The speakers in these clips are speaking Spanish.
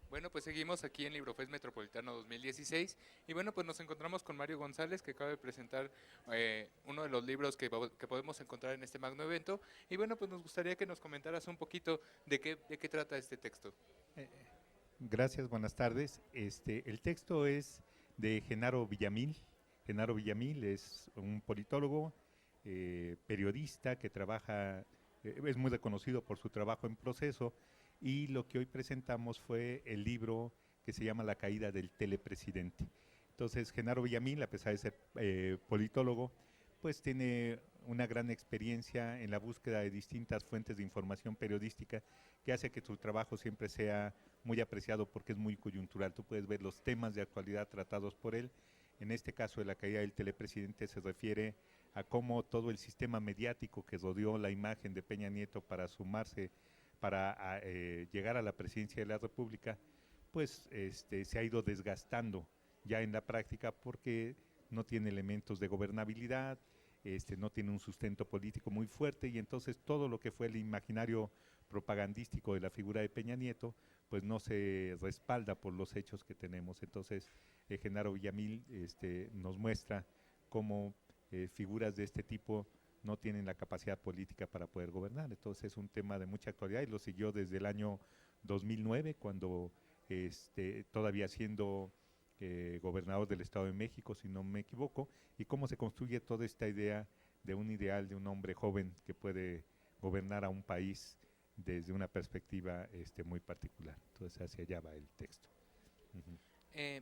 Bueno, pues seguimos aquí en Librofest Metropolitano 2016 y bueno, pues nos encontramos con Mario González que acaba de presentar uno de los libros que podemos encontrar en este magno evento y bueno, pues nos gustaría que nos comentaras un poquito de qué trata este texto. Eh, Gracias, buenas tardes. El texto es de Genaro Villamil. Genaro Villamil es un politólogo, periodista que trabaja, es muy reconocido por su trabajo en Proceso, y lo que hoy presentamos fue el libro que se llama La caída del telepresidente. Entonces, Genaro Villamil, a pesar de ser politólogo, pues tiene una gran experiencia en la búsqueda de distintas fuentes de información periodística que hace que su trabajo siempre sea muy apreciado porque es muy coyuntural. Tú puedes ver los temas de actualidad tratados por él. En este caso de la caída del telepresidente se refiere a cómo todo el sistema mediático que rodeó la imagen de Peña Nieto para sumarse, para llegar a la presidencia de la República, pues se ha ido desgastando ya en la práctica porque no tiene elementos de gobernabilidad, no tiene un sustento político muy fuerte, y entonces todo lo que fue el imaginario propagandístico de la figura de Peña Nieto pues no se respalda por los hechos que tenemos. Entonces Genaro Villamil nos muestra cómo figuras de este tipo no tienen la capacidad política para poder gobernar. Entonces es un tema de mucha actualidad y lo siguió desde el año 2009, cuando todavía siendo gobernador del Estado de México, si no me equivoco, y cómo se construye toda esta idea de un ideal de un hombre joven que puede gobernar a un país desde una perspectiva muy particular. Entonces hacia allá va el texto. Uh-huh. Eh,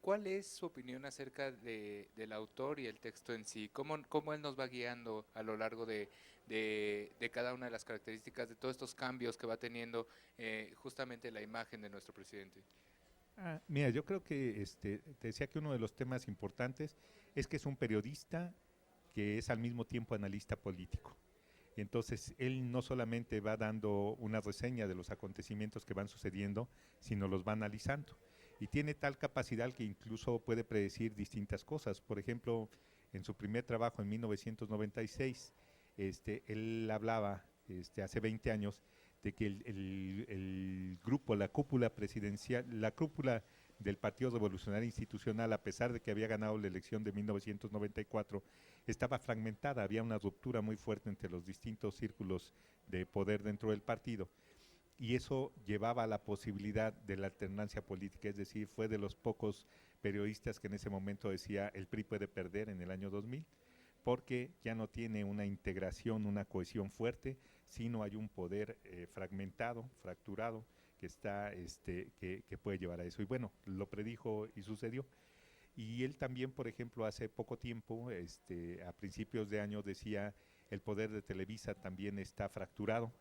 ¿Cuál es su opinión acerca del autor y el texto en sí? ¿Cómo él nos va guiando a lo largo de cada una de las características, de todos estos cambios que va teniendo justamente la imagen de nuestro presidente? Mira, yo creo que te decía que uno de los temas importantes es que es un periodista que es al mismo tiempo analista político. Entonces, él no solamente va dando una reseña de los acontecimientos que van sucediendo, sino los va analizando. Y tiene tal capacidad que incluso puede predecir distintas cosas. Por ejemplo, en su primer trabajo en 1996, él hablaba hace 20 años de que el grupo, la cúpula presidencial, la cúpula del Partido Revolucionario Institucional, a pesar de que había ganado la elección de 1994, estaba fragmentada, había una ruptura muy fuerte entre los distintos círculos de poder dentro del partido, y eso llevaba a la posibilidad de la alternancia política, es decir, fue de los pocos periodistas que en ese momento decía el PRI puede perder en el año 2000, porque ya no tiene una integración, una cohesión fuerte, sino hay un poder fragmentado, fracturado, que está, que puede llevar a eso. Y bueno, lo predijo y sucedió. Y él también, por ejemplo, hace poco tiempo, a principios de año, decía el poder de Televisa también está fracturado,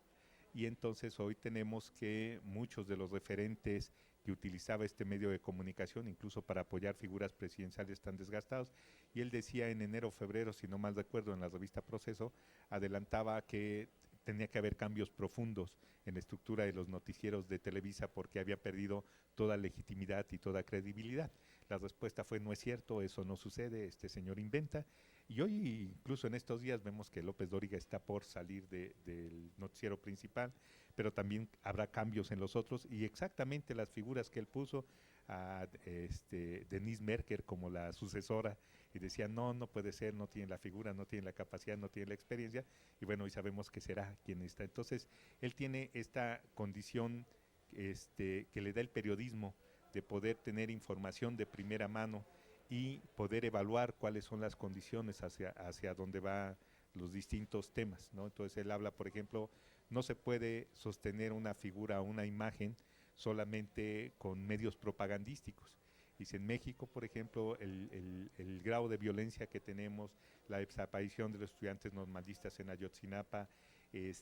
y entonces hoy tenemos que muchos de los referentes que utilizaba este medio de comunicación, incluso para apoyar figuras presidenciales, están desgastados. Y él decía en enero o febrero, si no mal recuerdo, en la revista Proceso, adelantaba que tenía que haber cambios profundos en la estructura de los noticieros de Televisa porque había perdido toda legitimidad y toda credibilidad. La respuesta fue: no es cierto, eso no sucede, este señor inventa. Y hoy, incluso en estos días, vemos que López Dóriga está por salir del noticiero principal, pero también habrá cambios en los otros, y exactamente las figuras que él puso a Denise Merker como la sucesora, y decía no, no puede ser, no tiene la figura, no tiene la capacidad, no tiene la experiencia, y bueno, hoy sabemos que será quien está. Entonces, él tiene esta condición que le da el periodismo, de poder tener información de primera mano y poder evaluar cuáles son las condiciones hacia dónde van los distintos temas, ¿no? Entonces él habla, por ejemplo, no se puede sostener una figura o una imagen solamente con medios propagandísticos. Dice, en México, por ejemplo, el grado de violencia que tenemos, la desaparición de los estudiantes normalistas en Ayotzinapa,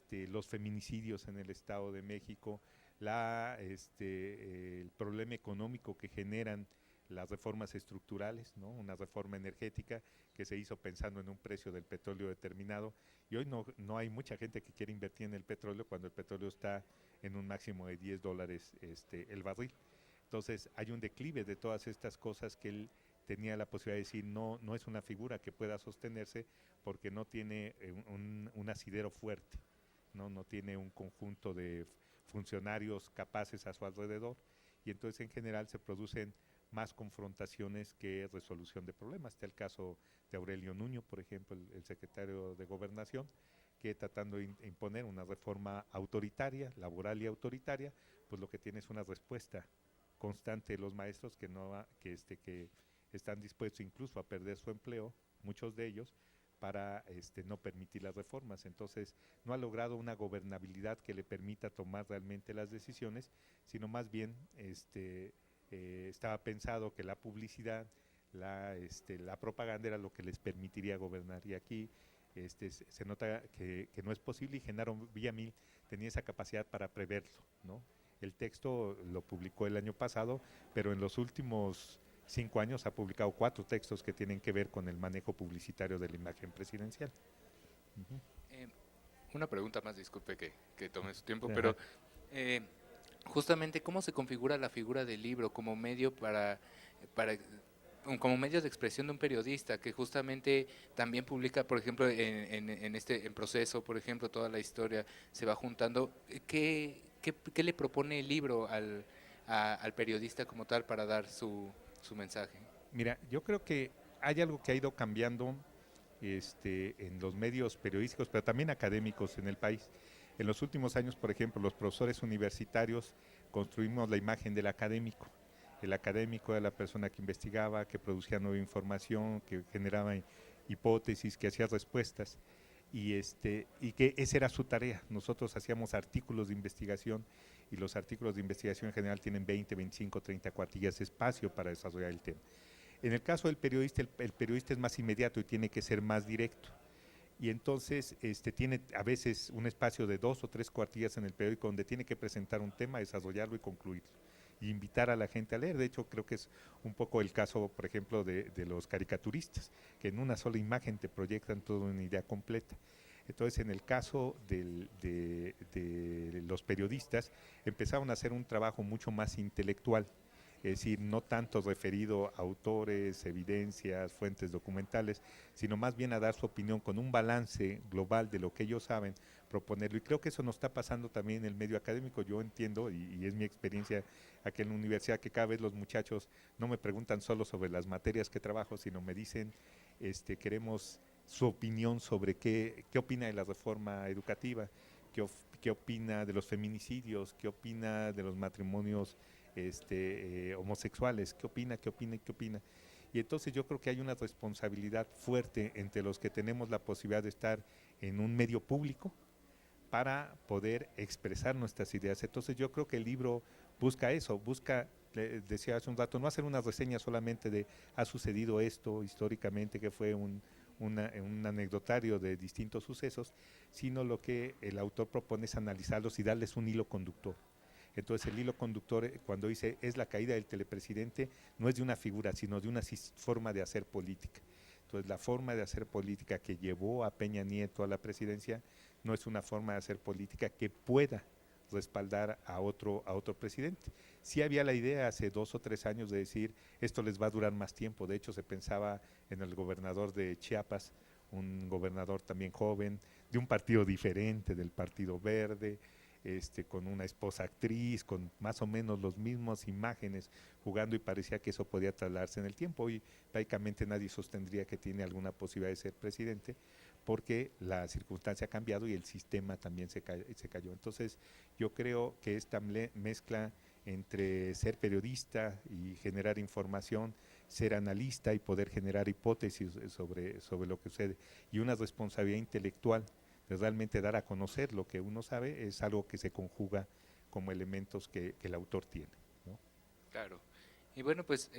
los feminicidios en el Estado de México, el problema económico que generan las reformas estructurales, ¿no? Una reforma energética que se hizo pensando en un precio del petróleo determinado, y hoy no hay mucha gente que quiere invertir en el petróleo cuando el petróleo está en un máximo de $10 el barril. Entonces hay un declive de todas estas cosas que él tenía la posibilidad de decir no es una figura que pueda sostenerse porque no tiene un asidero fuerte, no tiene un conjunto de funcionarios capaces a su alrededor, y entonces en general se producen más confrontaciones que resolución de problemas. Está el caso de Aurelio Nuño, por ejemplo, el secretario de Gobernación, que tratando de imponer una reforma autoritaria, laboral y autoritaria, pues lo que tiene es una respuesta constante de los maestros que están dispuestos incluso a perder su empleo, muchos de ellos, para no permitir las reformas. Entonces no ha logrado una gobernabilidad que le permita tomar realmente las decisiones, sino más bien estaba pensado que la publicidad, la propaganda era lo que les permitiría gobernar, y aquí se nota que no es posible, y Genaro Villamil tenía esa capacidad para preverlo, ¿no? El texto lo publicó el año pasado, pero en los últimos 5 años ha publicado 4 textos que tienen que ver con el manejo publicitario de la imagen presidencial. Uh-huh. Una pregunta más, disculpe que tome su tiempo, Ajá. pero justamente cómo se configura la figura del libro como medio como medio de expresión de un periodista que justamente también publica, por ejemplo, en Proceso, por ejemplo, toda la historia se va juntando. ¿Qué le propone el libro al periodista como tal para dar su mensaje? Mira, yo creo que hay algo que ha ido cambiando en los medios periodísticos, pero también académicos en el país. En los últimos años, por ejemplo, los profesores universitarios construimos la imagen del académico. El académico era la persona que investigaba, que producía nueva información, que generaba hipótesis, que hacía respuestas, y que esa era su tarea. Nosotros hacíamos artículos de investigación, y los artículos de investigación en general tienen 20, 25, 30 cuartillas de espacio para desarrollar el tema. En el caso del periodista, el periodista es más inmediato y tiene que ser más directo. Y entonces tiene a veces un espacio de 2 o 3 cuartillas en el periódico donde tiene que presentar un tema, desarrollarlo y concluirlo. Y invitar a la gente a leer. De hecho, creo que es un poco el caso, por ejemplo, de los caricaturistas, que en una sola imagen te proyectan toda una idea completa. Entonces, en el caso de los periodistas, empezaron a hacer un trabajo mucho más intelectual, es decir, no tanto referido a autores, evidencias, fuentes documentales, sino más bien a dar su opinión con un balance global de lo que ellos saben, proponerlo. Y creo que eso nos está pasando también en el medio académico. Yo entiendo, y es mi experiencia aquí en la universidad, que cada vez los muchachos no me preguntan solo sobre las materias que trabajo, sino me dicen, queremos su opinión sobre qué opina de la reforma educativa, qué opina de los feminicidios, qué opina de los matrimonios homosexuales, qué opina. Y entonces yo creo que hay una responsabilidad fuerte entre los que tenemos la posibilidad de estar en un medio público para poder expresar nuestras ideas. Entonces yo creo que el libro busca eso, decía hace un rato, no hacer una reseña solamente de ha sucedido esto históricamente, que fue un anecdotario de distintos sucesos, sino lo que el autor propone es analizarlos y darles un hilo conductor. Entonces el hilo conductor, cuando dice es la caída del telepresidente, no es de una figura, sino de una forma de hacer política. Entonces la forma de hacer política que llevó a Peña Nieto a la presidencia no es una forma de hacer política que pueda respaldar a otro presidente. Sí había la idea hace 2 o 3 años de decir esto les va a durar más tiempo. De hecho se pensaba en el gobernador de Chiapas, un gobernador también joven, de un partido diferente, del Partido Verde, con una esposa actriz, con más o menos las mismas imágenes jugando, y parecía que eso podía trasladarse en el tiempo. Hoy prácticamente nadie sostendría que tiene alguna posibilidad de ser presidente, porque la circunstancia ha cambiado y el sistema también se cayó. Entonces yo creo que esta mezcla entre ser periodista y generar información, ser analista y poder generar hipótesis sobre lo que sucede, y una responsabilidad intelectual de realmente dar a conocer lo que uno sabe, es algo que se conjuga como elementos que el autor tiene, ¿no? Claro. Y bueno, pues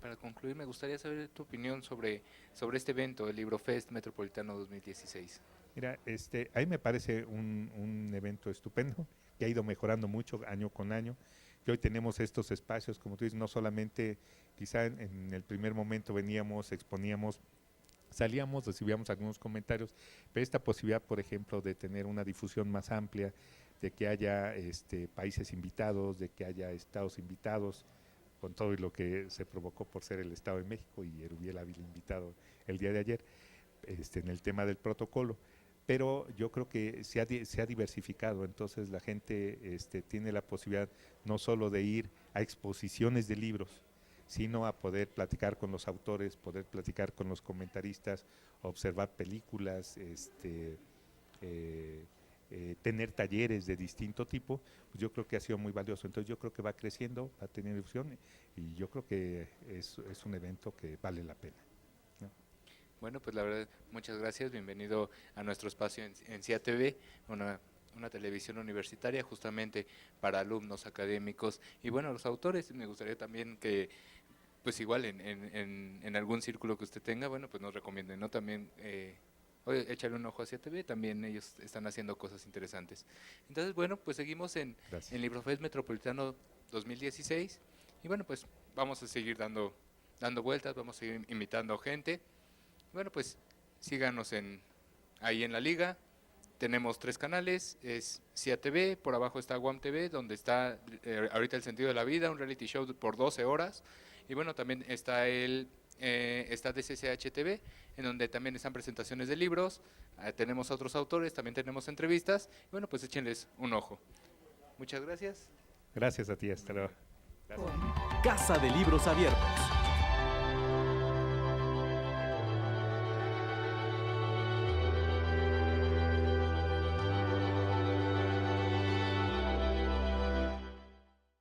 para concluir me gustaría saber tu opinión sobre este evento, el Libro Fest Metropolitano 2016. Mira, a mí me parece un evento estupendo, que ha ido mejorando mucho año con año, que hoy tenemos estos espacios, como tú dices, no solamente quizá en el primer momento veníamos, exponíamos, salíamos, recibíamos algunos comentarios, pero esta posibilidad, por ejemplo, de tener una difusión más amplia, de que haya países invitados, de que haya estados invitados, con todo y lo que se provocó por ser el Estado de México y Erubiel Ávila invitado el día de ayer en el tema del protocolo. Pero yo creo que se ha diversificado, entonces la gente tiene la posibilidad no solo de ir a exposiciones de libros, sino a poder platicar con los autores, poder platicar con los comentaristas, observar películas, tener talleres de distinto tipo. Pues yo creo que ha sido muy valioso. Entonces yo creo que va creciendo, va a tener difusión y yo creo que es un evento que vale la pena, ¿no? Bueno, pues la verdad, muchas gracias. Bienvenido a nuestro espacio en CIA TV, una televisión universitaria justamente para alumnos académicos y bueno, los autores. Me gustaría también que, pues igual en algún círculo que usted tenga, bueno, pues nos recomienden, ¿no? También, oye, échale un ojo a CIA TV, también ellos están haciendo cosas interesantes. Entonces, bueno, pues seguimos en LibroFest Metropolitano 2016 y bueno, pues vamos a seguir dando vueltas, vamos a seguir invitando gente. Bueno, pues síganos ahí en la liga. Tenemos 3 canales, es CIA TV, por abajo está Guam TV, donde está ahorita El Sentido de la Vida, un reality show por 12 horas. Y bueno, también está está DCCH TV, en donde también están presentaciones de libros, tenemos otros autores, también tenemos entrevistas. Y bueno, pues échenles un ojo. Muchas gracias. Gracias a ti, hasta luego. Casa de Libros Abiertos.